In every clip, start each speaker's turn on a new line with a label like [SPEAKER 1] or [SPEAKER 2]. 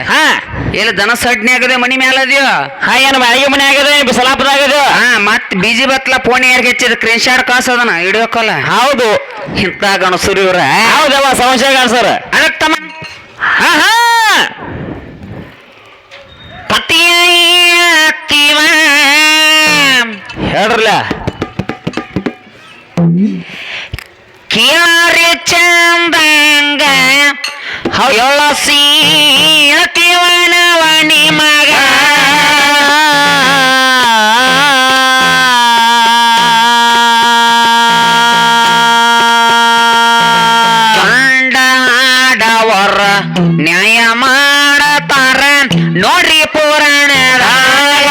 [SPEAKER 1] ಹಾ
[SPEAKER 2] ಇಲ್ಲಿ ದನ ಸಡ್ನಿ ಆಗದೆ ಮನಿ ಮ್ಯಾಲ ಅದ್ಯೋ
[SPEAKER 1] ಹಾ ಏನು ಮಳೆಗೆ ಮನೆ ಆಗದ ಬಿಸಲಾಪದಾಗದ
[SPEAKER 2] ಹಾ ಮತ್ ಬಿಜಿ ಬತ್ಲ ಫೋನ್ ಯಾರಿಗೆ ಹೆಚ್ಚಿದ ಸ್ಕ್ರೀನ್ ಶಾಟ್ ಕಾಸದನ ಹಿಡಿಯೋಕಲ್ಲ
[SPEAKER 1] ಹೌದು
[SPEAKER 2] ಇಂತ ಗಣಸೂರಿ ಇವ್ರ
[SPEAKER 1] ಹೌದವ ಸಮಸ್ಯೆ ಕಾಣಿಸ್ತಾರ
[SPEAKER 2] ಅದಕ್ಕೆ
[SPEAKER 1] ಹಾ ಹಾ
[SPEAKER 2] ಪತಿಯ
[SPEAKER 1] ಹೇಳ್ರಲ್ಲ
[SPEAKER 2] ಕಿಯಾರಿ ಚಂದಂಗ ಸೀಳತಿವನವನಿ ಮಗ ಕಂಡಾಡವರ ನ್ಯಾಯ ಮಾಡತಾರ ನೋಡ್ರಿ ಪುರಾಣದಾಗ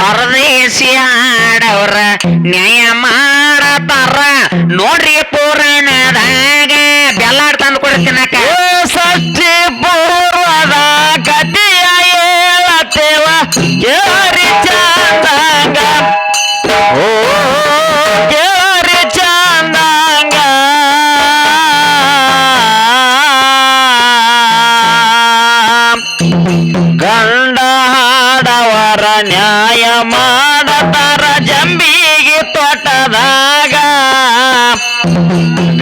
[SPEAKER 2] ಪರದೇಶಿ ಆಡವ್ರ ನ್ಯಾಯ ಮಾಡತಾರ ನೋಡ್ರಿ ಪುರಾಣದಾಗ ಬೆಲ್ಲಾಡ್ ತಂದು ಕೊಡ್ತೀನಕ್ಕ
[SPEAKER 1] ಷಷ್ಠಿ ಪೂರ್ವದ ಕಥೆಯ ಹೇಳತ್ತೇವ ಕೇರಿ ಚಂದಂಗ ಓ ಕೇರಿ ಚಂದಂಗ ಗಂಡ ಹಾಡವರ ನ್ಯಾಯ ಮಾಡತಾರ ಜಂಬಿಗೆ ತೋಟದಾಗ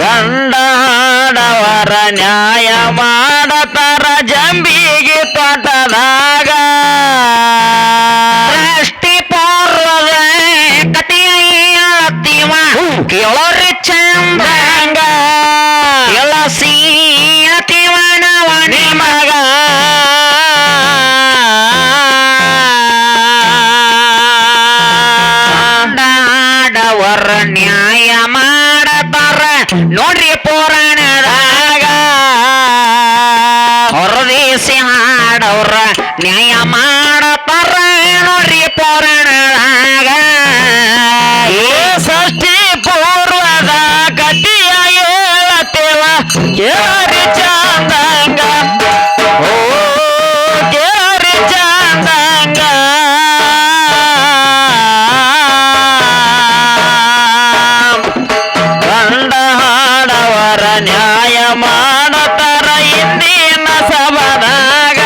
[SPEAKER 1] ಗಂಡ ಹಾಡವರ ನ್ಯಾಯ ಮಾಡತಾರ ಜಂಬಿಗೆ ತೋಟದಾಗ
[SPEAKER 2] ಸೃಷ್ಟಿ ಪೂರ್ವದ ಕಥೆಯ ಹೇಳತ್ತೀವ ಕೇಳೋರಿ ಚಂದಂಗ ಸೀಳತಿವನವನಿ
[SPEAKER 1] ಮಗ
[SPEAKER 2] ಕಂಡಾಡವರ ನ್ಯಾಯ ಮಾಡತಾರ ನೋಡ್ರಿ ಪುರಾಣದಾಗ ಹೊರದೇಶಿ ಹಾಡವ್ರ ನ್ಯಾಯ ಮಾಡತಾರ ನೋಡ್ರಿ ಪುರಾಣದಾಗ
[SPEAKER 1] ಷಷ್ಠಿ ಪೂರ್ವದ ಕಥೆಯ ಹೇಳತ್ತೇವ ಕೇರಿ ಚಂದಂಗ ಓ ಕೇರಿ ಚಂದಂಗ ಗಂಡ ಹಾಡವರ ನ್ಯಾಯ ಮಾಡತಾರ ಇಂದಿನ ಸಭದಾಗ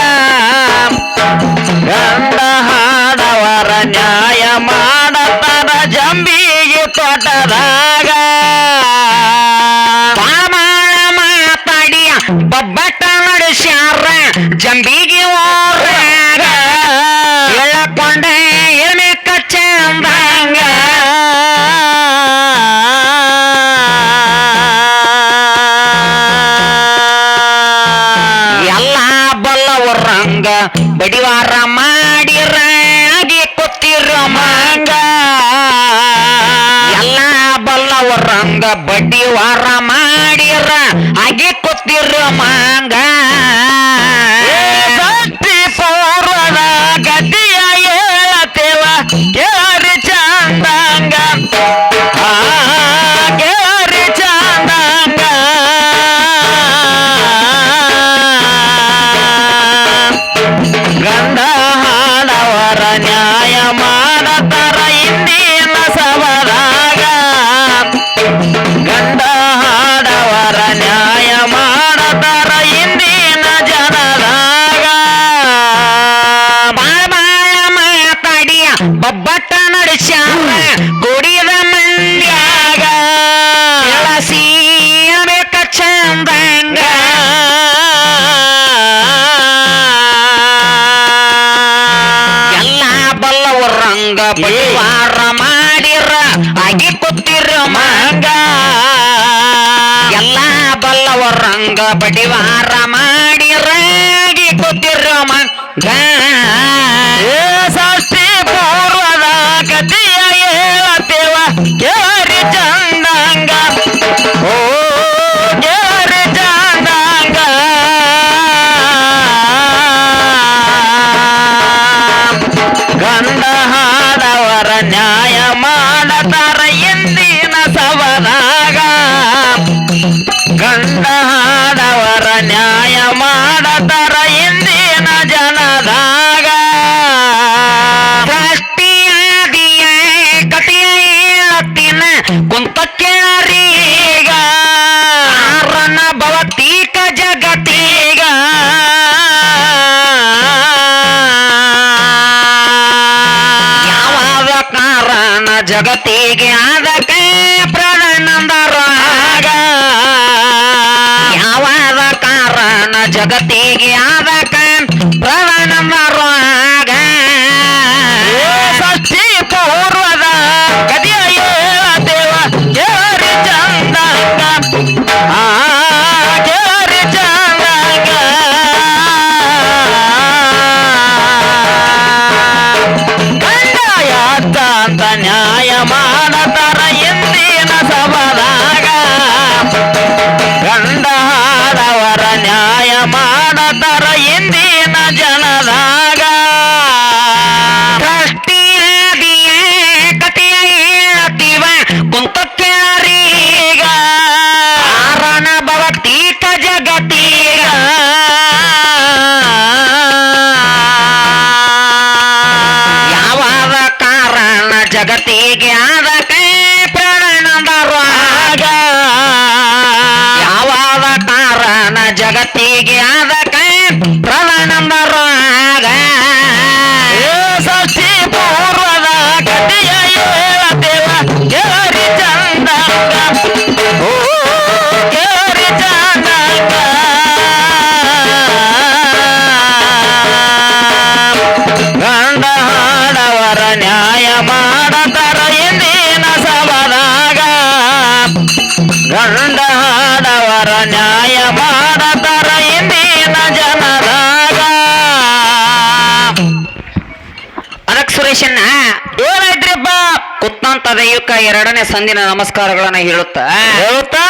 [SPEAKER 1] ಗಂಡ ಹಾಡವರ ನ್ಯಾಯ ಮಾಡತಾರ ಜಂಬಿಗೆ ತೋಟದಾಗ
[SPEAKER 2] ಪಾಮಾಳ ಮಾತಾಡಿ ಬಬ್ಬಟ್ಟ ನಡೆಸ್ಯಾರ ಜಂಬಿಗೆ ಓರ್ಯಾಗ ಎಳಕೊಂಡ ಎಣೆಕ ಚಂದಂಗ ಎಲ್ಲ ಬಲ್ಲವರಂಗ ಬಡಿವಾರ ಮಾಡಿರ ಆಗಿ ಕೂತಿರೋ ಮಂಗ ಎಲ್ಲ ಬಲ್ಲವರಂಗ ಬಡಿವಾರ ಮಾಡಿರ ಆಗಿ ಕೂತಿರೋ ಮಂಗ
[SPEAKER 1] ಷಷ್ಠಿ ಪೂರ್ವದ ಗತಿಯ ಹೇಳತ್ತೇವ ಕೇರಿ ಚಂದಂಗ ಆ ಕೇರಿ ಚಂದಂಗ ಗಂಡ ಹಾಡವರ ನ್ಯಾಯ ಮಾಡತಾರ ಇಂದಿನ ಸಭದಾಗ ಗಂಡ ಹಾಡವರ ನ್ಯಾಯ ಮಾಡತಾರ ಇಂದಿನ ಜನದಾಗ
[SPEAKER 2] ಬಾಳ ಮಾತಾಡಿ ಬಬ್ಬಟ್ಟ ನಡೆಸ್ಯಾರ ಗುಡಿದ ಮಂದ್ಯಾಗ ಎಳಸೀಯಬೇಕ ಚಂದಂಗ ಎಲ್ಲ ಬಲ್ಲವರಂಗ ಬಡಿವಾರ ಮಾಡಿರ ಆಗಿ ಕೂತಿರ ಮಂಗ ಎಲ್ಲ ಬಲ್ಲವರಂಗ ಬಡಿವಾರ ಮಾಡಿರ ಆಗಿ ಕೂತಿರ ಮಂಗ
[SPEAKER 1] ಷಷ್ಠಿ ಪೂರ್ವದ ಕಥೆಯ ಹೇಳತ್ತೇವ ಕೇರಿ ಚಂದಂಗ ಓ ಕೇರಿ ಚಂದಂಗ ಗಂಡ ಹಾಡವರ ನ್ಯಾಯ ಮಾಡತಾರ ಎಂದಿನ ಸವದಾಗ ಗಂಡ ಹಾಡವರ ನ್ಯಾಯ ಮಾಡತಾರ ಎಂದಿನ ಜನದಾಗ
[SPEAKER 2] ಸೃಷ್ಟಿಯಾದಿಯ ಕಥೆಯ ಹೇಳತ್ತಿನ ಕುಂತ ಕೇಳರೀಗ ಆರನ ಭವತೀಕ ಜಗತ್ತೀಗ ಜಗತ್ತಿಗೆ ಆದಕ ಪ್ರಾಣಂದರು ಆಗ ಯಾವಾದ ಕಾರಣ ಜಗತ್ತಿಗೆ ಆದಕ ಪ್ರಾಣಂದರು ಆಗ
[SPEAKER 1] ಷಷ್ಠಿ ಪೂರ್ವದ ಕದಿಯ ದೇವ ಕೇರಿ ಚಂದಂಗ ಆ ಕೇರಿ ಚಂದಂಗ ಗಂಡಯಾತ ಅಂತ ನ್ಯಾಯ ಮಾಡತಾರ ಎಂದಿನ ಸಭದಾಗ ಗಂಡ ಹಾಡವರ ನ್ಯಾಯ ಮಾಡತಾರ ಎಂದಿನ ಜನದಾಗ
[SPEAKER 2] ಸೃಷ್ಟಿಯಾದಿಯ ಕಥೆಯ ಹೇಳ್ತೀವ ಕುಂತ ಕೇಳರೀಗ ಕಾರಣ ಭವತೀತ ಜಗತ್ತೀಗ ಯಾವಾಗ ಕಾರಣ ಜಗತ್ತಿಗೆ ಆದಕ ಪ್ರಾಣಂದರು ಆಗ ಯಾವಾಗ ಕಾರಣ ಜಗತ್ತಿಗೆ ಆದಕ ಪ್ರಾಣಂದರು ಆಗ
[SPEAKER 1] ಷಷ್ಠಿ ಪೂರ್ವದ ಕಥೆಯ ದೇವ ಕೇರಿ ಚಂದಂಗ ಓ ಕೇರಿ ಚಂದಂಗ ಗಂಡ ಹಾಡವರ ನ್ಯಾಯ ಮಾಡತಾರ ಎಂದಿನ ಸಭದಾಗ ಗಂಡ ಹಾಡವರ ನ್ಯಾಯ ಮಾಡತಾರ ಎಂದಿನ ಜನದಾಗ
[SPEAKER 2] ಅದಕ್ ಸುರೇಶನ್ನ
[SPEAKER 1] ಏನಾಯ್ತ್ರಿಪ್ಪ
[SPEAKER 2] ಕುತ್ತಂತ ದೈವಕ್ಕ ಎರಡನೇ ಸಂದಿನ ನಮಸ್ಕಾರಗಳನ್ನ ಹೇಳುತ್ತಾ
[SPEAKER 1] ಹೇಳ್ತಾ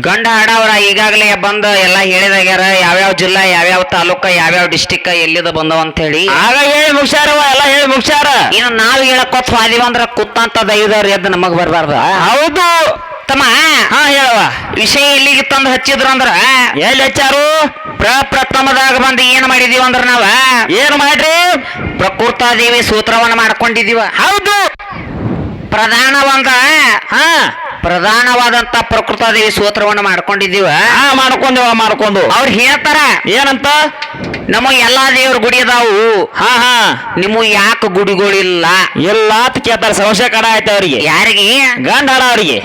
[SPEAKER 2] ಗಂಡ ಹಾಡವರ ಈಗಾಗಲೇ ಬಂದ ಎಲ್ಲ ಹೇಳಿದಾಗ್ಯಾರ ಯಾವ್ಯಾವ ಜಿಲ್ಲಾ ಯಾವ್ಯಾವ ತಾಲೂಕ ಯಾವ್ಯಾವ ಡಿಸ್ಟಿಕ್ ಎಲ್ಲಿದ ಬಂದವ ಅಂತ ಹೇಳಿ
[SPEAKER 1] ಆಗ ಹೇಳಿ ಮುಗ್ಸ್ಯಾರವ ಎಲ್ಲ ಹೇಳಿ ಮುಗ್ಸ್ಯಾರ
[SPEAKER 2] ಇನ್ನು ನಾವ್ ಹೇಳಕ್ಕೊತ್ ಸ್ವಾದಿವ ಅಂದ್ರ ಕುತ್ತಂತ ದೈವದವ್ರ ಎದ್ದು ನಮಗ್ ಬರ್ಬಾರ್ದ
[SPEAKER 1] ಹೌದು
[SPEAKER 2] ತಮ್ಮ
[SPEAKER 1] ಹಾ ಹೇಳವ
[SPEAKER 2] ವಿಷಯ ಎಲ್ಲಿಗೆ ತಂದು ಹಚ್ಚಿದ್ರು ಅಂದ್ರ
[SPEAKER 1] ಎಲ್ಲಿ ಹಚ್ಚಾರು
[SPEAKER 2] ಪ್ರಪ್ರಥಮದಾಗ ಬಂದು ಏನ್ ಮಾಡಿದೀವ ಅಂದ್ರ ನಾವ
[SPEAKER 1] ಏನ್ ಮಾಡ್ರಿ
[SPEAKER 2] ಪ್ರಕೃತಾದೇವಿ ಸೂತ್ರವನ್ನ ಮಾಡ್ಕೊಂಡಿದೀವ
[SPEAKER 1] ಹೌದು
[SPEAKER 2] ಪ್ರಧಾನ ಒಂದ
[SPEAKER 1] ಹಾ
[SPEAKER 2] ಪ್ರಧಾನವಾದಂತ ಪ್ರಕೃತಾದೇವಿ ಸೂತ್ರವನ್ನ ಮಾಡ್ಕೊಂಡಿದೀವ
[SPEAKER 1] ಹಾ ಮಾಡ್ಕೊಂಡು
[SPEAKER 2] ಅವ್ರು ಹೇಳ್ತಾರ
[SPEAKER 1] ಏನಂತ
[SPEAKER 2] ನಮ್ಮ ಎಲ್ಲಾ ದೇವ್ರ ಗುಡಿ ಅದಾವು
[SPEAKER 1] ಹಾ ಹಾ
[SPEAKER 2] ನಿಮಗ್ ಯಾಕೆ ಗುಡಿಗಳಿಲ್ಲ
[SPEAKER 1] ಎಲ್ಲ ಕೇಳ್ತಾರ ಸಂಶಯ ಕಡ ಆಯ್ತು ಅವ್ರಿಗೆ
[SPEAKER 2] ಯಾರಿಗೆ
[SPEAKER 1] ಗಂಡ ಹಾಡ ಅವ್ರಿಗೆ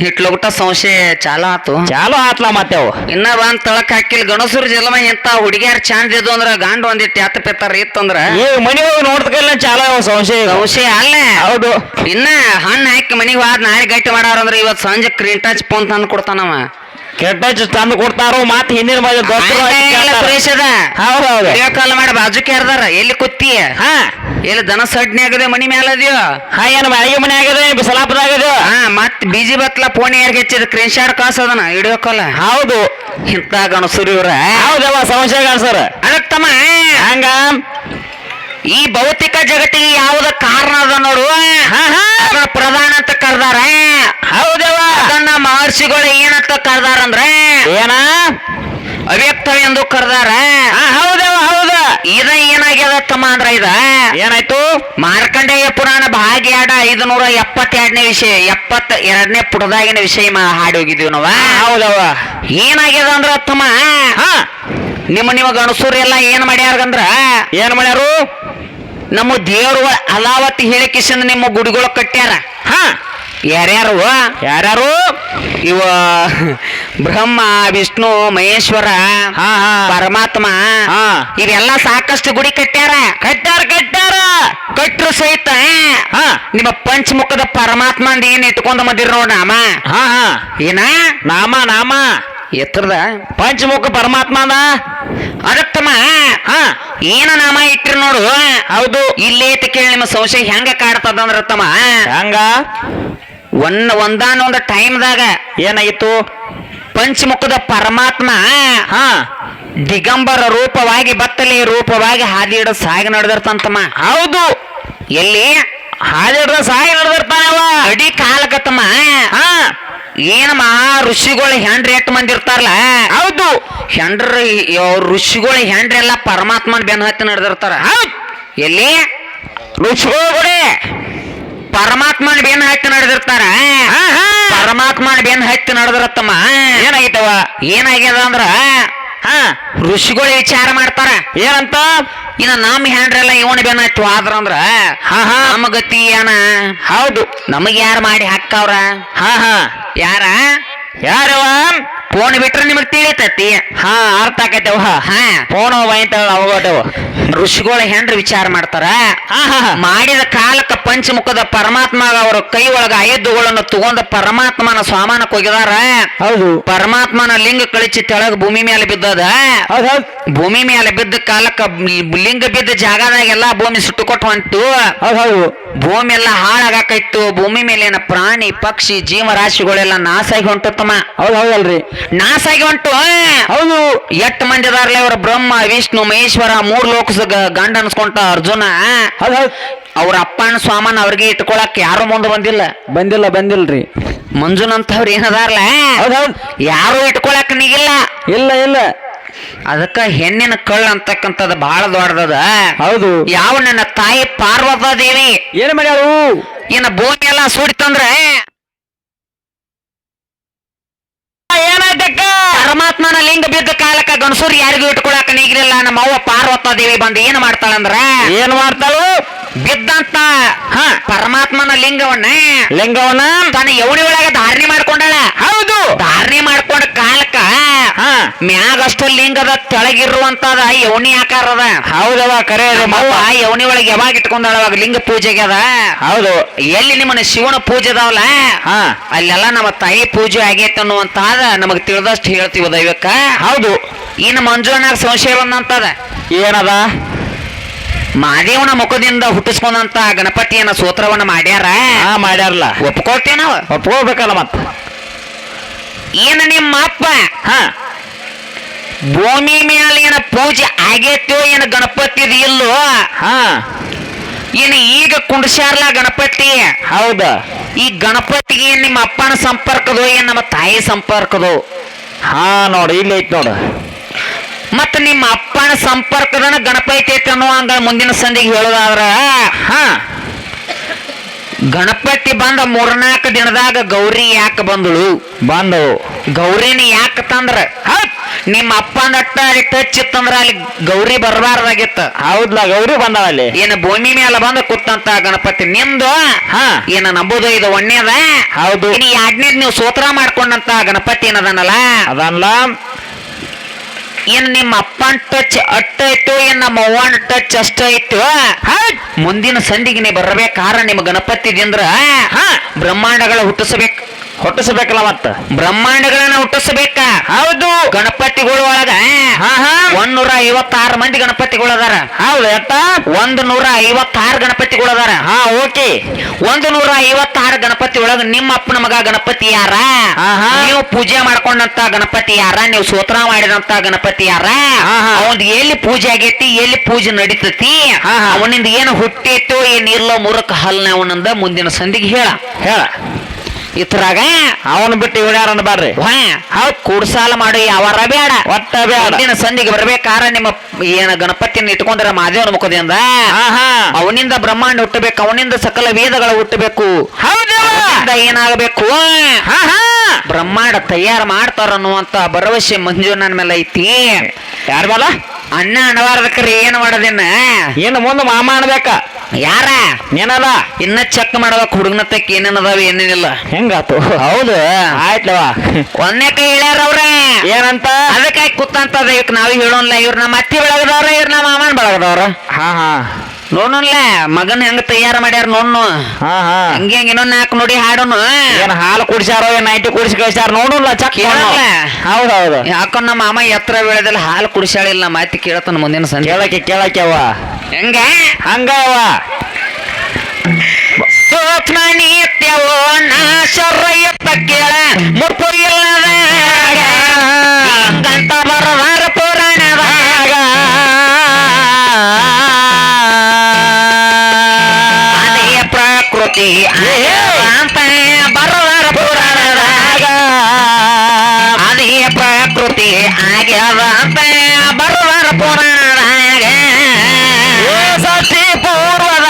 [SPEAKER 2] ಹಿಟ್ಲೋಗ್ಟ ಸಂಶಯ ಚಾಲ ಆತು
[SPEAKER 1] ಚಾಲು ಆತ್ಲ ಮತ್ತೆ ಅವು
[SPEAKER 2] ಇನ್ನ ಬಂದ್ ತಳಕ್ ಹಾಕಿಲ್ ಗಣಸೂರ್ ಜಲಮ ಎಂತ ಹುಡುಗಿಯಾರ ಚಾಂದ್ ಇದ್ದು ಅಂದ್ರ ಗಾಂಡ್ ಒಂದಿಟ್ಟು ಎತ್ತ ಪೆತ್ತಾರ ಇತ್ತಂದ್ರ
[SPEAKER 1] ಈ ಮನಿ ಹೋಗಿ ನೋಡ್ದಕ್ಕೆಲ್ಲ ಚಾಲು ಅವ ಸಂಶಯ
[SPEAKER 2] ಸಂಶಯ ಅಲ್ಲ
[SPEAKER 1] ಹೌದು
[SPEAKER 2] ಇನ್ನ ಹಣ್ಣು ಹಾಕಿ ಮನಿಗ್ ಹೋದ್ ನಾಳೆ ಗಟ್ಟಿ ಮಾಡಾರಂದ್ರ ಇವತ್ ಸಂಜೆ ಕ್ರೀನ್ ಟಚ್ ಫೋನ್ ತಂದು ಕೊಡ್ತಾನವ
[SPEAKER 1] ಕೆಟ್ಟ ತಂದು ಕೊಡ್ತಾರೋ ಮಾತು ಹಿಂದಿನ ಮನೆ
[SPEAKER 2] ಸುರೇಶದ
[SPEAKER 1] ಹೌದೌದು
[SPEAKER 2] ವಿಡಿಯೋ ಕಾಲ್ ಮಾಡಿ ಬಾಜುಕೆ ಹರ್ದಾರ ಎಲ್ಲಿ ಕೂತಿಯ
[SPEAKER 1] ಹಾ
[SPEAKER 2] ಎಲ್ಲಿ ದನ ಸಡ್ನಿ ಆಗದೆ ಮನಿ ಮ್ಯಾಲ ಅದ್ಯೋ
[SPEAKER 1] ಹಾ ಏನು ಅಡಿಗೆ ಮನೆ ಆಗದೆ ಬಿಸಲಾಪದಾಗದು
[SPEAKER 2] ಹಾ ಮತ್ ಬಿಜಿ ಬತ್ಲ ಫೋನ್ ಯಾರಿಗೆ ಹೆಚ್ಚಿದ ಸ್ಕ್ರೀನ್ ಶಾಟ್ ಕಾಸದನ ವಿಡಿಯೋ ಕಾಲ್
[SPEAKER 1] ಹೌದು
[SPEAKER 2] ಇಂತ ಗಣಸೂರಿ ಇವ್ರ
[SPEAKER 1] ಹೌದವ ಸಂಶಯ ಕಾಣ್ಸರ
[SPEAKER 2] ಅದಕ್ ತಮ್ಮ
[SPEAKER 1] ಹಂಗ
[SPEAKER 2] ಈ ಭೌತಿಕ ಜಗತ್ತಿಗೆ ಯಾವ್ದ ಕಾರಣ ಅದ ನೋಡು
[SPEAKER 1] ಹಾ ಹಾ
[SPEAKER 2] ಅದನ್ನ ಪ್ರಧಾನ ಅಂತ ಕರ್ದಾರ
[SPEAKER 1] ಹೌದವ
[SPEAKER 2] ಅದನ್ನ ಮಹರ್ಷಿಗಳು ಏನಂತ ಕರ್ದಾರ ಅಂದ್ರೆ
[SPEAKER 1] ಏನ
[SPEAKER 2] ಅವ್ಯಕ್ತ ಎಂದು ಕರ್ದಾರ
[SPEAKER 1] ಹಾ ಹೌದವ ಹೌದ
[SPEAKER 2] ಇದ ಏನಾಗ್ಯದ ತಮ್ಮ ಅಂದ್ರ ಇದ
[SPEAKER 1] ಏನಾಯ್ತು
[SPEAKER 2] ಮಾರ್ಕಂಡೇಯ ಪುರಾಣ ಭಾಗ್ಯಾಡ 572ನೇ ವಿಷಯ 72ನೇ ಪುಟದಾಗಿನ ವಿಷಯ ಹಾಡಿ ಹೋಗಿದೀವಿ ನಾವ
[SPEAKER 1] ಹೌದವ
[SPEAKER 2] ಏನಾಗ್ಯದ ಅಂದ್ರ ತಮ್ಮ
[SPEAKER 1] ಹಾ
[SPEAKER 2] ನಿಮ್ಮ ಗಣಸೂರು ಎಲ್ಲ ಏನ್ ಮಾಡ್ಯಾರಂದ್ರ
[SPEAKER 1] ಏನ್ ಮಾಡ್ಯಾರು
[SPEAKER 2] ನಮ್ಮ ದೇವ್ರ ಅಲಾವತಿ ಹೇಳಿಕಿಸಿಂದ ನಿಮ್ಮ ಗುಡಿಗಳು ಕಟ್ಟ್ಯಾರ
[SPEAKER 1] ಹಾ
[SPEAKER 2] ಯಾರ್ಯಾರು
[SPEAKER 1] ಯಾರ್ಯಾರು
[SPEAKER 2] ಇವ ಬ್ರಹ್ಮ ವಿಷ್ಣು ಮಹೇಶ್ವರ
[SPEAKER 1] ಹಾ ಹಾ
[SPEAKER 2] ಪರಮಾತ್ಮ
[SPEAKER 1] ಹಾ
[SPEAKER 2] ಇವೆಲ್ಲ ಸಾಕಷ್ಟು ಗುಡಿ ಕಟ್ಟ್ಯಾರ ಕಟ್ರು ಸಹಿತ
[SPEAKER 1] ಹಾ
[SPEAKER 2] ನಿಮ್ಮ ಪಂಚಮುಖದ ಪರಮಾತ್ಮಂದ ಏನ್ ಇಟ್ಕೊಂಡ ಬಂದಿರ ನೋಡ ನಾಮ
[SPEAKER 1] ಹಾ ಹಾ
[SPEAKER 2] ಏನ
[SPEAKER 1] ನಾಮ
[SPEAKER 2] ಎತ್ತರದ
[SPEAKER 1] ಪಂಚಮುಖ ಪರಮಾತ್ಮನ
[SPEAKER 2] ಅದಕ್ಕಮ್ಮ
[SPEAKER 1] ಹಾ
[SPEAKER 2] ಏನ ನಾಮ ಇಟ್ಟಿರ್ ನೋಡು
[SPEAKER 1] ಹೌದು
[SPEAKER 2] ಇಲ್ಲೇತ ಕೇಳಿ ನಿಮ್ಮ ಸಂಶಯ ಹೆಂಗ ಕಾಡ್ತದಂದ್ರ ತಮ್ಮ
[SPEAKER 1] ಹಂಗ
[SPEAKER 2] ಒಂದಾನೊಂದ ಟೈಮ್ದಾಗ
[SPEAKER 1] ಏನಾಗಿತ್ತು
[SPEAKER 2] ಪಂಚಮುಖದ ಪರಮಾತ್ಮ
[SPEAKER 1] ಹಾ
[SPEAKER 2] ದಿಗಂಬರ ರೂಪವಾಗಿ ಬತ್ತಲಿ ರೂಪವಾಗಿ ಹಾದಿ ಹಿಡಿದು ಸಾಗಿ ನಡೆದಿರ್ತಂತಮ್ಮ
[SPEAKER 1] ಹೌದು
[SPEAKER 2] ಎಲ್ಲಿ
[SPEAKER 1] ಹಾದಿ ಹಿಡಿದ ಸಾಗಿ ನಡೆದಿರ್ತಾನವ
[SPEAKER 2] ಅಡಿ ಕಾಲಕತ್ತಮ್ಮ
[SPEAKER 1] ಹಾ
[SPEAKER 2] ಏನ್ ಮಹಾ ಋಷಿಗಳು ಹೆಂಡ್ರಿ ಎಷ್ಟು ಮಂದಿ ಇರ್ತಾರಲ್ಲ
[SPEAKER 1] ಹೌದು
[SPEAKER 2] ಹೆಂಡ್ರಿ ಋಷಿಗಳು ಹೆಂಡ್ರಿ ಎಲ್ಲ ಪರಮಾತ್ಮನ ಬೆನ್ನ ಹತ್ತಿ ನಡೆದಿರ್ತಾರ ಎಲ್ಲಿ
[SPEAKER 1] ಋಷಿಗಳು
[SPEAKER 2] ಪರಮಾತ್ಮನ ಬೆನ್ನ ಹತ್ತಿ ನಡೆದಿರ್ತಾರ ಪರಮಾತ್ಮನ ಬೆನ್ನ ಹತ್ತಿ ನಡೆದಿರತ್ತಮ್ಮ
[SPEAKER 1] ಏನಾಗಿತ್ತವ
[SPEAKER 2] ಏನಾಗ್ಯದ ಅಂದ್ರ
[SPEAKER 1] ಹಾ
[SPEAKER 2] ಋಷಿಗಳು ವಿಚಾರ ಮಾಡ್ತಾರ
[SPEAKER 1] ಏನಂತ
[SPEAKER 2] ಇನ್ನ ನಮ್ಮ ಹ್ಯಾಂಡ್ರೆಲ್ಲ ಇವನ್ ಬೇನಾಯ್ತು ಆದ್ರಂದ್ರ
[SPEAKER 1] ಹಾ ಹಾ
[SPEAKER 2] ನಮ್ಮ ಗತಿ ಏನ
[SPEAKER 1] ಹೌದು
[SPEAKER 2] ನಮಗ್ ಯಾರು ಮಾಡಿ ಹಾಕವ್ರ
[SPEAKER 1] ಹಾ ಹಾ
[SPEAKER 2] ಯಾರ
[SPEAKER 1] ಯಾರವ
[SPEAKER 2] ಫೋನ್ ಬಿಟ್ರೆ ನಿಮಗ್ ತಿಳಿತತಿ
[SPEAKER 1] ಹಾ ಅರ್ಥ ಆಕೈತೆವ
[SPEAKER 2] ಹಾ
[SPEAKER 1] ಫೋನ್ ಅಂತ ಅವಗೋಟವ
[SPEAKER 2] ಋಷಿಗಳ ಹೆಂಡ್ರ ವಿಚಾರ ಮಾಡ್ತಾರ
[SPEAKER 1] ಹಾ ಹಾ
[SPEAKER 2] ಮಾಡಿದ ಕಾಲಕ್ಕ ಪಂಚಮುಖದ ಪರಮಾತ್ಮ ಅವ್ರ ಕೈ ಒಳಗ ಆಯುಧಗಳನ್ನು ತಗೊಂಡ ಪರಮಾತ್ಮನ ಸ್ವಾಮಾನಕ್ಕೆ ಹೋಗಿದಾರ
[SPEAKER 1] ಹೌದು
[SPEAKER 2] ಪರಮಾತ್ಮನ ಲಿಂಗ ಕಳಿಸಿ ತೆಳಗ ಭೂಮಿ ಮೇಲೆ ಬಿದ್ದದ
[SPEAKER 1] ಹೌದ್ ಹೌದ್
[SPEAKER 2] ಭೂಮಿ ಮೇಲೆ ಬಿದ್ದ ಕಾಲಕ್ಕ ಲಿಂಗ ಬಿದ್ದ ಜಾಗದಾಗೆಲ್ಲ ಭೂಮಿ ಸುಟ್ಟುಕೊಟ್ಟು ಹೊಂಟು
[SPEAKER 1] ಹೌದ್ ಹೌದು
[SPEAKER 2] ಭೂಮಿ ಎಲ್ಲ ಹಾಳಾಗಾಕೈತು ಭೂಮಿ ಮೇಲಿನ ಪ್ರಾಣಿ ಪಕ್ಷಿ ಜೀವರಾಶಿಗಳೆಲ್ಲ ನಾಶ ಆಗಿ ಹೊಂಟುತ್ತಮ್ಮ
[SPEAKER 1] ಹೌದ್ ಹೌದಲ್ರಿ
[SPEAKER 2] ನಾಶ ಆಗಿ ಹೊಂಟು
[SPEAKER 1] ಹೌದು
[SPEAKER 2] ಎಟ್ಟು ಮಂದಿ ಅದಾರ್ಲೆ ಅವ್ರ ಬ್ರಹ್ಮ ವಿಷ್ಣು ಮಹೇಶ್ವರ ಮೂರ್ ಲೋಕಸ ಗಂಡ ಅನ್ಸ್ಕೊಂಡ ಅರ್ಜುನ
[SPEAKER 1] ಹೌದ್ ಹೌದ್
[SPEAKER 2] ಅವ್ರ ಅಪ್ಪನ ಸ್ವಾಮನ್ ಅವ್ರಿಗೆ ಇಟ್ಕೊಳಕ್ ಯಾರು ಮುಂದೆ ಬಂದಿಲ್ಲ
[SPEAKER 1] ಬಂದಿಲ್ರಿ
[SPEAKER 2] ಮಂಜುನಂತವ್ರು ಏನದಾರ್ಲ
[SPEAKER 1] ಹೌದ್ ಹೌದ್
[SPEAKER 2] ಯಾರು ಇಟ್ಕೊಳಕ್ ನೀಗಿಲ್ಲ
[SPEAKER 1] ಇಲ್ಲ
[SPEAKER 2] ಅದಕ್ಕ ಹೆಣ್ಣಿನ ಕಳ್ಳ ಅಂತಕ್ಕಂಥದ್ದು ಬಹಳ ದೊಡ್ಡದ
[SPEAKER 1] ಹೌದು
[SPEAKER 2] ಯಾವ ನನ್ನ ತಾಯಿ ಪಾರ್ವತ ದೇವಿ
[SPEAKER 1] ಏನ್ ಮಾಡ್ಯಾಳು
[SPEAKER 2] ಇನ್ನ ಭೂಮಿ ಎಲ್ಲ ಸುಡಿತಂದ್ರೆ
[SPEAKER 1] ಏನಾಯ್ತಕ್ಕ
[SPEAKER 2] ಪರಮಾತ್ಮನ ಲಿಂಗ ಬಿದ್ದ ಕಾಲಕ್ಕ ಗಣಸೂರ್ ಯಾರಿಗೂ ಇಟ್ಕೊಳಕ ನೀಗಿರಲಿಲ್ಲ ನಮ್ಮ ಅವ್ವ ಪಾರ್ವತ ದೇವಿ ಬಂದು ಏನ್ ಮಾಡ್ತಾಳಂದ್ರ
[SPEAKER 1] ಏನ್ ಮಾಡ್ತಾಳು
[SPEAKER 2] ಬಿದ್ದಂತ
[SPEAKER 1] ಹಾ
[SPEAKER 2] ಪರಮಾತ್ಮನ ಲಿಂಗವನ್ನ
[SPEAKER 1] ಲಿಂಗವನ್ನ
[SPEAKER 2] ತನ್ನ ಯೌನಿ ಒಳಗ ಧಾರಣೆ ಮಾಡ್ಕೊಂಡಾಳ
[SPEAKER 1] ಹೌದು
[SPEAKER 2] ಧಾರಣೆ ಮಾಡ್ಕೊಂಡ ಕಾಲಕ್ಕ
[SPEAKER 1] ಹಾ
[SPEAKER 2] ಮ್ಯಾಗಷ್ಟು ಲಿಂಗದ ತೆಳಗಿರುವಂತದ ಯೌನಿ ಆಕಾರದ
[SPEAKER 1] ಹೌದವ ಕರೆ
[SPEAKER 2] ಮವ್ವ ಯೌನಿ ಒಳಗೆ ಯಾವಾಗ ಇಟ್ಕೊಂಡಾಳ ಅವಾಗ ಲಿಂಗ ಪೂಜೆಗೆ ಅದ
[SPEAKER 1] ಹೌದು
[SPEAKER 2] ಎಲ್ಲಿ ನಿಮ್ಮನ್ನ ಶಿವನ ಪೂಜೆ ಅದಾವಲ್ಲ
[SPEAKER 1] ಹಾ
[SPEAKER 2] ಅಲ್ಲೆಲ್ಲ ನಮ್ಮ ತಾಯಿ ಪೂಜೆ ಆಗೈತೆ ಅನ್ನುವಂತಾದ ನಮಗ್ ತಿಳಿದಷ್ಟು ಹೇಳ್ತೀವಿ ದೈವಕ್ಕ
[SPEAKER 1] ಹೌದು
[SPEAKER 2] ಇನ್ನು ಮಂಜುನಾಗ ಸಂಶಯ ಬಂದಂತದ
[SPEAKER 1] ಏನದ
[SPEAKER 2] ಮಹಾದೇವನ ಮುಖದಿಂದ ಹುಟ್ಟಿಸ್ಕೊಂಡಂತ ಗಣಪತಿಯನ್ನ ಸೂತ್ರವನ್ನ ಮಾಡ್ಯಾರ
[SPEAKER 1] ಹಾ ಮಾಡ್ಯಾರಲ್ಲ
[SPEAKER 2] ಒಪ್ಕೊಳ್ತೇವ ನಾವು
[SPEAKER 1] ಒಪ್ಕೋಬೇಕಲ್ಲ ಮತ್ತ
[SPEAKER 2] ಏನ ನಿಮ್ಮ ಅಪ್ಪ
[SPEAKER 1] ಹಾ
[SPEAKER 2] ಭೂಮಿ ಮೇಲೆ ಏನ ಪೂಜೆ ಆಗೈತೋ ಏನ ಗಣಪತಿದ ಇಲ್ಲೋ
[SPEAKER 1] ಹಾ
[SPEAKER 2] ಏನ ಈಗ ಕುಂಡ್ಸ್ಯಾರ್ಲ ಗಣಪತಿ
[SPEAKER 1] ಹೌದ
[SPEAKER 2] ಈ ಗಣಪತಿಗೆ ನಿಮ್ಮ ಅಪ್ಪನ ಸಂಪರ್ಕದೋ ಏನ್ ನಮ್ಮ ತಾಯಿ ಸಂಪರ್ಕದೋ
[SPEAKER 1] ಹಾ ನೋಡು ಇಲ್ಲಿ ಐತ್ ನೋಡು
[SPEAKER 2] ಮತ್ತ ನಿಮ್ಮ ಅಪ್ಪನ ಸಂಪರ್ಕದನ ಗಣಪತಿ ಐತಿ ಅನ್ನೋ ಹಂಗ ಮುಂದಿನ ಸಂದಿಗೆ ಹೇಳೋದಾದ್ರ
[SPEAKER 1] ಹಾ
[SPEAKER 2] ಗಣಪತಿ ಬಂದ 3-4 ದಿನದಾಗ ಗೌರಿ ಯಾಕೆ ಬಂದಳು
[SPEAKER 1] ಬಂದವು
[SPEAKER 2] ಗೌರಿನ ಯಾಕೆ ತಂದ್ರ ನಿಮ್ಮ ಅಪ್ಪನ ಅಟ್ಟ ಅಲ್ಲಿ ಟಚ್ ಇತ್ತಂದ್ರ ಅಲ್ಲಿ ಗೌರಿ ಬರಬಾರ್ದಾಗಿತ್ತ
[SPEAKER 1] ಹೌದ್ಲ ಗೌರಿ ಬಂದಾಳ ಅಲ್ಲಿ
[SPEAKER 2] ಏನ ಭೂಮಿ ಮೇಲೆ ಬಂದ ಕೂತಂತ ಗಣಪತಿ ನಿಂದು
[SPEAKER 1] ಹಾ
[SPEAKER 2] ಏನ ನಂಬುದು ಇದು ಒಣ್ಣೆದ
[SPEAKER 1] ಹೌದು
[SPEAKER 2] ಇನ್ನು 2ನೇದ್ ನೀವು ಸೂತ್ರ ಮಾಡ್ಕೊಂಡಂತ ಗಣಪತಿ ಏನದನಲ್ಲ
[SPEAKER 1] ಅದನ್ಲ
[SPEAKER 2] ಏನ್ ನಿಮ್ಮ ಅಪ್ಪನ ಟಚ್ ಅಟ್ಟ ಐತು ಏನ್ ನಮ್ಮ ಅವ್ವನ ಟಚ್ ಅಷ್ಟ ಐತು ಮುಂದಿನ ಸಂದಿಗೆ ನೀ ಬರಬೇಕಾರ ನಿಮ್ಮ ಗಣಪತಿದಿಂದ್ರ ಬ್ರಹ್ಮಾಂಡಗಳ
[SPEAKER 1] ಹುಟ್ಟಿಸಬೇಕಲ್ಲ ಮತ್ತ
[SPEAKER 2] ಬ್ರಹ್ಮಾಂಡಗಳನ್ನ ಹುಟ್ಟಿಸಬೇಕ
[SPEAKER 1] ಹೌದು
[SPEAKER 2] ಗಣಪತಿಗಳು ಒಳಗ 156 ಮಂದಿ ಗಣಪತಿಗಳು ಅದಾರ
[SPEAKER 1] ಹೌದು ಎಟ್ಟ
[SPEAKER 2] 156 ಗಣಪತಿಗಳು ಅದಾರ
[SPEAKER 1] ಹಾ ಓಕೆ
[SPEAKER 2] 156 ಗಣಪತಿ ಒಳಗ ನಿಮ್ಮ ಅಪ್ಪನ ಮಗ ಗಣಪತಿ ಯಾರ ನೀವು ಪೂಜೆ ಮಾಡ್ಕೊಂಡಂತ ಗಣಪತಿ ಯಾರ ನೀವು ಸ್ತೋತ್ರ ಮಾಡಿದಂತ ಗಣಪತಿ ಯಾರ ಅವನ್ ಎಲ್ಲಿ ಪೂಜೆ ಆಗೈತಿ ಎಲ್ಲಿ ಪೂಜೆ ನಡೀತತಿ ಅವನಿಂದ ಏನು ಹುಟ್ಟೈತೋ ಏನ್ ಇಲ್ಲೋ ಮೂರಕ್ಕೆ ಹಲ್ನ ಅವನಿಂದ ಮುಂದಿನ ಸಂದಿಗೆ ಹೇಳ ಇದ್ರಾಗ
[SPEAKER 1] ಅವನ್ ಬಿಟ್ಟು ಇವಳ್ಯಾರನ್ನ ಬಾರ್ರಿ
[SPEAKER 2] ಹೌದ್ ಕೂಡ್ಸಾಲ ಮಾಡಿ ಯಾವಾರ ಬೇಡ
[SPEAKER 1] ಒಟ್ಟ ಬೇಡ
[SPEAKER 2] ಮುಂದಿನ ಸಂದಿಗೆ ಬರ್ಬೇಕಾರ ನಿಮ್ಮ ಏನ ಗಣಪತಿಯನ್ನು ಇಟ್ಕೊಂಡ್ರ ಮಾದೇವನ ಮುಖದಿಂದ ಅವನಿಂದ ಬ್ರಹ್ಮಾಂಡ ಹುಟ್ಟಬೇಕು ಅವನಿಂದ ಸಕಲ ವೇದಗಳ ಹುಟ್ಟಬೇಕು ಏನಾಗಬೇಕು ಬ್ರಹ್ಮಾಂಡ ತಯಾರು ಮಾಡ್ತಾರ ಅನ್ನುವಂತ ಭರವಸೆ ಮಂಜುನನ್ ಮೇಲೆ ಐತಿ
[SPEAKER 1] ಯಾರ ಬಲ
[SPEAKER 2] ಅಣ್ಣ ಅಣವಾರದಕ್ರಿ ಏನ್ ಮಾಡೋದಿನ್ನ
[SPEAKER 1] ಏನು ಮುಂದೆ ಮಾಮ ಅನ್ಬೇಕ
[SPEAKER 2] ಯಾರ
[SPEAKER 1] ಏನದ
[SPEAKER 2] ಇನ್ನ ಚೆಕ್ ಮಾಡ್ಬೇಕು ಹುಡುಗನತ್ತಕ್ ಏನೇನದಾವ ಏನೇನಿಲ್ಲ
[SPEAKER 1] ಹೆಂಗಾತು ಹೌದು ಆಯ್ತವ
[SPEAKER 2] ಒಂದೇ ಕೈ ಹೇಳ್ಯಾರ ಅವ್ರ
[SPEAKER 1] ಏನಂತ
[SPEAKER 2] ಅದಕ್ಕಾಗಿ ಕೂತಂತದ ಇವಕ್ ನಾವ್ ಹೇಳೋನ್ಲ ಇವ್ರ ನಮ್ಮ ಅತ್ತಿ ಬೆಳಗದವ್ರ ಇವ್ರ ನಮ್ಮ ಮಾಮನ್ ಬೆಳಗದವ್ರ
[SPEAKER 1] ಹಾ
[SPEAKER 2] ನೋಡೋನ್ಲ ಮಗನ್ ಹೆಂಗ ತಯಾರು ಮಾಡ್ಯಾರ ನೋಡ್ನು ಹಂಗೆ ಇನ್ನೊಂದ್ 4 ನುಡಿ ಹಾಡೋನು
[SPEAKER 1] ಏನ್ ಹಾಲು ಕುಡಿಸ್ಯಾರೋ ಏನ್ ನೈಟಿ ಕುಡಿಸಿ ಕಳಿಸ್ಯಾರ ನೋಡಲ್ಲ ಚಕ್ ಹೌದೌದು
[SPEAKER 2] ಯಾಕೊಂಡ್ ನಮ್ಮ ಮಾಮ ಎತ್ತರ ವೇಳೆದಲ್ಲಿ ಹಾಲು ಕುಡಿಸ್ಯಾಳಿಲ್ಲ ಮಾತಿ ಕೇಳತನ ಮುಂದಿನ ಸಂಜೆ
[SPEAKER 1] ಕೇಳಕ್ಕೆವ
[SPEAKER 2] ಹೆಂಗ
[SPEAKER 1] ಹಂಗವ
[SPEAKER 2] ಸೂಕ್ಷ್ಮ ನಿತ್ಯವೋ ನಾಶರಯ್ಯತ್ತ ಕೇಳ ಮುಪ್ಪು ಇಲ್ಲದಾಗ ಹಂಗಂತ ಬರವಾರ ಪುರಾಣದಾಗ ಅದೇ ಪ್ರಕೃತಿ ಅಂತ ಬರವಾರ ಪುರಾಣದಾಗ ಅದೇ ಪ್ರಕೃತಿ ಆಗ್ಯದ ಅಂತ ಬರವಾರ ಪುರಾಣದಾಗ ಸತಿ ಪೂರ್ವದ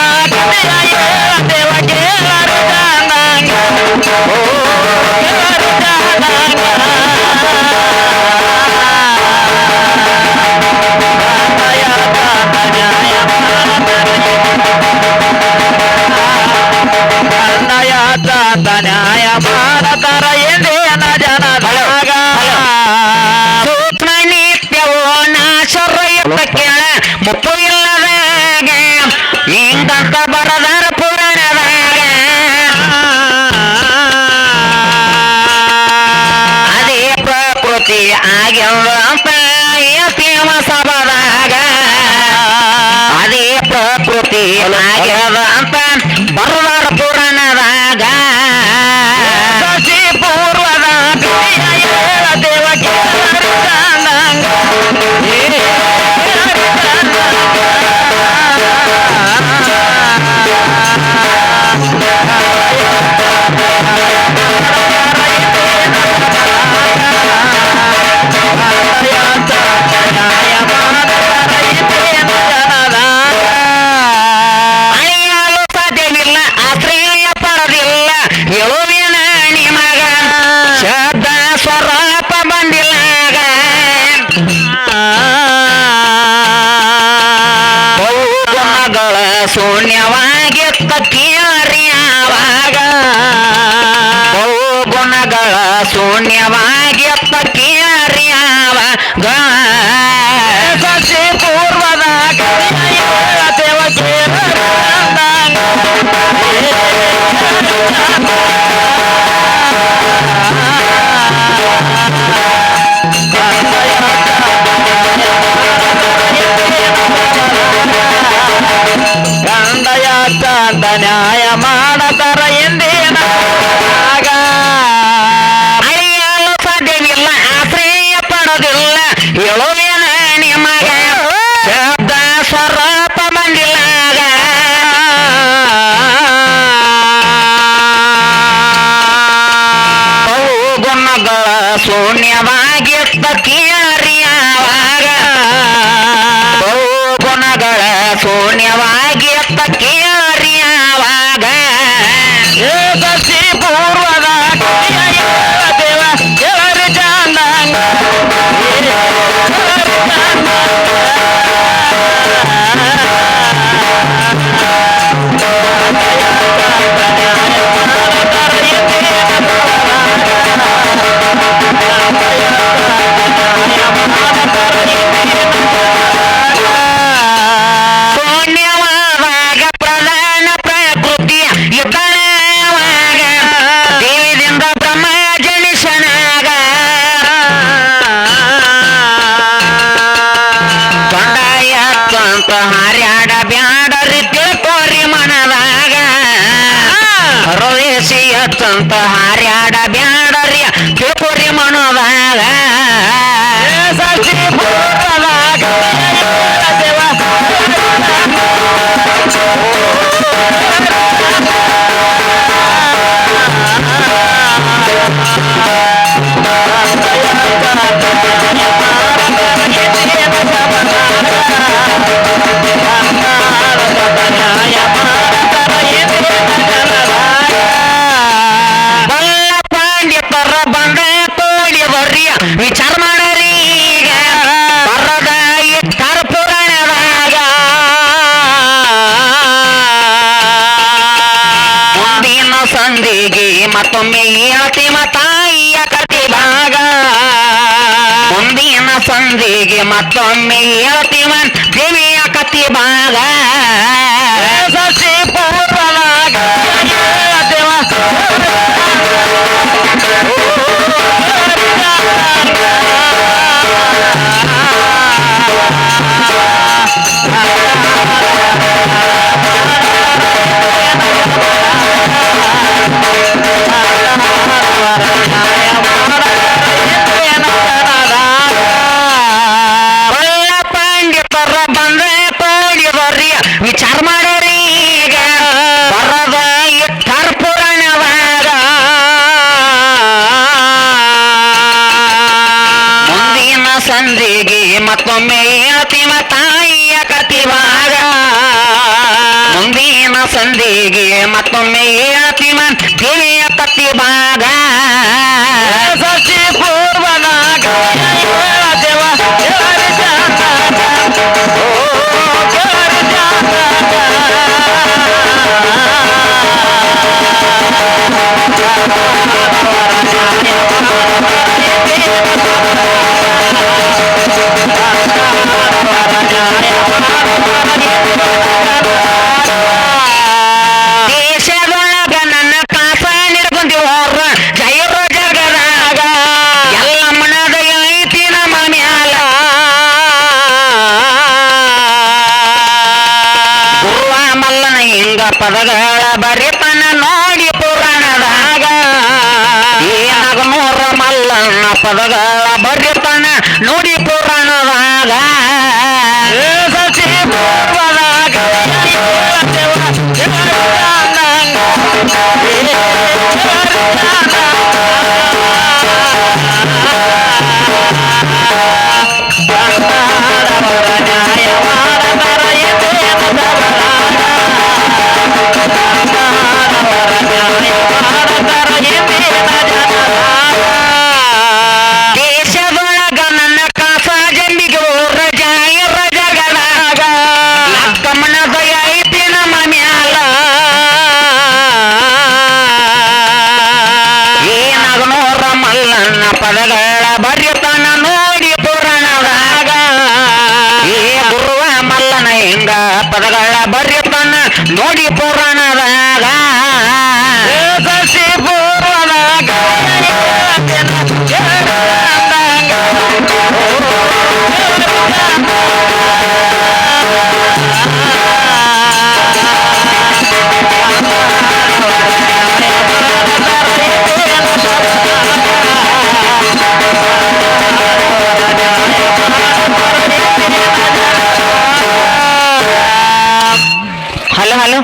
[SPEAKER 2] ಅಂತ ಏತೇವ ಸಬದಾಗ ಅದೇ ಪ್ರಕೃತಿ ಆಗ್ಯದ ಅಂತ ಬರದಾರ ಪುರಾಣದಾಗ
[SPEAKER 1] ಪೂರ್ವದ ದೇವಕ್ಕೆ
[SPEAKER 2] ಅಳಿಯಲು ಸಾಧ್ಯವಿಲ್ಲ ಆಶ್ರಯ ಪಡದಿಲ್ಲ ಹೇಳುವಿನ ನಿಮಗ ಶಬ್ದ ಸ್ವರೂಪ ಬಂದಿಲ್ಲಾಗ ಬಹುಗುಣಗಳ ಶೂನ್ಯವಾಗಿತ್ತ ಕೇಳಿಯಾವಾಗ ಬಹುಗುಣಗಳ ಶೂನ್ಯವಾಗಿತ್ತ ಕೇಳಿಯಾವಾಗ
[SPEAKER 1] ಪೂರ್ವದ ದೇವಕ್ಕೆ ಗಂಡಯ ಚಂದ ನ್ಯಾಯ ಮಾಡತರ ಎಂದೇನ
[SPEAKER 2] ಅಳಿಯಲು ಸಾಧ್ಯವಿಲ್ಲ ಆಶ್ರಯ ಪಡೋದಿಲ್ಲ ಹೇಳುವೇನ ನಿಮಗ ಶಬ್ದ ಸ್ವರೂಪ ಬಂದಿಲ್ಲಾಗ ಬಹುಗುಣಗಳ ಶೂನ್ಯವಾಗಿತ್ತ ಕೇಳಿಯಾವಾಗ ಬಹುಗುಣಗಳ ಶೂನ್ಯವಾಗಿತ್ತ ಕೇಳಿಯಾವಾಗ
[SPEAKER 1] ಪೂರ್ವದ ದೇವ ಎಲ್ಲರಿ ಚಂದ
[SPEAKER 2] ಶೂನ್ಯವಾದಾಗ ಪ್ರಧಾನ ಪ್ರಕೃತಿ ಇದ್ದವಾಗ ದೇವಿದಿಂದ ಬ್ರಹ್ಮ ಜನಿಷನಾಗ ಕೊಂಡಾಯ ಕಂತ ಹಾರ್ಯಾಡ ಬ್ಯಾಡರಿ ತಿಳ್ಕೋರಿ ಮನದಾಗ ಹರವೇಸಿಯ ಕಂತ ಹಾರ್ಯಾಡ ಬ್ಯಾಡರಿ ತಿಳ್ಕೋರಿ ಮನದಾಗ ಬಲ್ಲ ಪಾಂಡಿತರ ಬಂದ ತೋಡಿ ಬರ್ರಿ ವಿಚಾರ ಮಾಡರಿ ಈಗ ಬರದ ಇಟ್ಟರ ಪುರಾಣದಾಗ ಮುಂದಿನ ಸಂಧಿಗೆ ಮತ್ತೊಮ್ಮೆ ಹೇಳ್ತಿವ ತಾಯಿಯ ಕತೆ ಭಾಗ ಮುಂದಿನ ಸಂಧಿಗೆ ಮತ್ತೊಮ್ಮೆ ಹೇಳ್ತಿವ ದೇವಿಯ ಕತೆ ಭಾಗ
[SPEAKER 1] ಪೂರ್ವದ ದೇವ
[SPEAKER 2] ಬಲ್ಲ ಪಾಂಡಿತರ ಬಂದ ತೋಡಿ ಬರ್ರಿ ವಿಚಾರ ಮಾಡರಿ ಈಗ ಬರದ ಇಟ್ಟರ ಪುರಾಣವಾಗ ಮುಂದಿನ ಸಂಧಿಗೆ ಮತ್ತೊಮ್ಮೆ ಹೇಳ್ತಿವ ತಾಯಿಯ ಕತಿ ಭಾಗ ಮುಂದಿನ ಸಂಧಿಗೆ ಮತ್ತೊಮ್ಮೆ ಹೇಳ್ತಿವ ದೇವಿಯ ಕತಿ ಭಾಗ
[SPEAKER 1] ಪೂರ್ವದ ದೇವ ಎಲ್ಲರಿ ಚಂದ
[SPEAKER 2] ದೇಶದೊಳಗ ನನ್ನ ಕಾಸ ನಿರ್ಬಂಧಿ ಹೊರ ಜೈರು ಜಗದಾಗ ಪದಗಳ ಬರಿತನ ನೋಡಿ ಪುರಾಣದಾಗ ಈ ನಗನೂರ ಮಲ್ಲಣ್ಣ ಪದಗಳ ಬರಿತನ ನೋಡಿ ಪುರಾಣದಾಗ ಸಚಿ ಪೂರ್ವದಾಗ ದೇಶದೊಳಗ ನನ್ನ ಕಾಸ ಜಂಬಿಗೆ ಊರ ಜಾಯಿರ ಜಗದಾಗ ಲಕ್ಕಮ್ಮನ ದಯ ಐತಿ ನಮ್ಮ ಮ್ಯಾಲ ಏನಾಗನೂರ ಮಲ್ಲಣ್ಣ ಪದಗಳ ಬರಿತನ ನೋಡಿ ಪುರಾಣದಾಗ ಏ ಗುರುವ ಮಲ್ಲನ ಹಿಂಗ ಪದಗಳ ಬರಿತನ ನೋಡಿ ಪುರಾಣದಾಗ ಸಸಿ ಪೂರ್ವದಾಗ ಹಲೋ ಹಲೋ